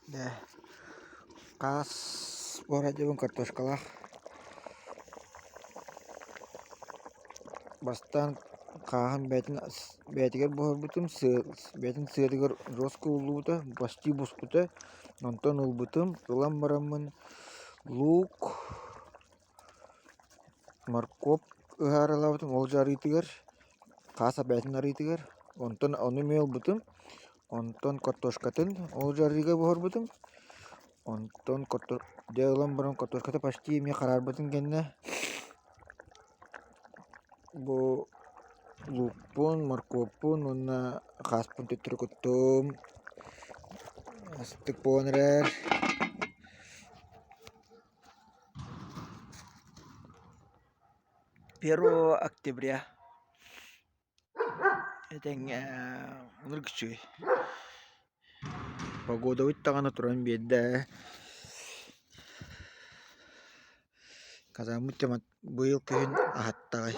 Да. Kas бора жебин картошкалах. Бастан кахан бәтигер бохорбутум, бәтин сыырыгар роско уллуута, басти буспута, онтон улбутум, ылан бараммын лук, моркоп ыһааралабытым, ол жарыйтыгар, кааса бәтин арыйтыгар, онтон ону мел бутум, онтон картошкатын ол жарыйга бохорбутум, онтон дэ ылан барам картошката почти эме карарбытым кенне. Бу лукпун, морковпун, онна хаспун төттүрүкөттүм. Астык понрер. 1 октября. Это ныргчы. Погода ыттагана туран бедде. Казамыт быйыл кыйын ахаттагай.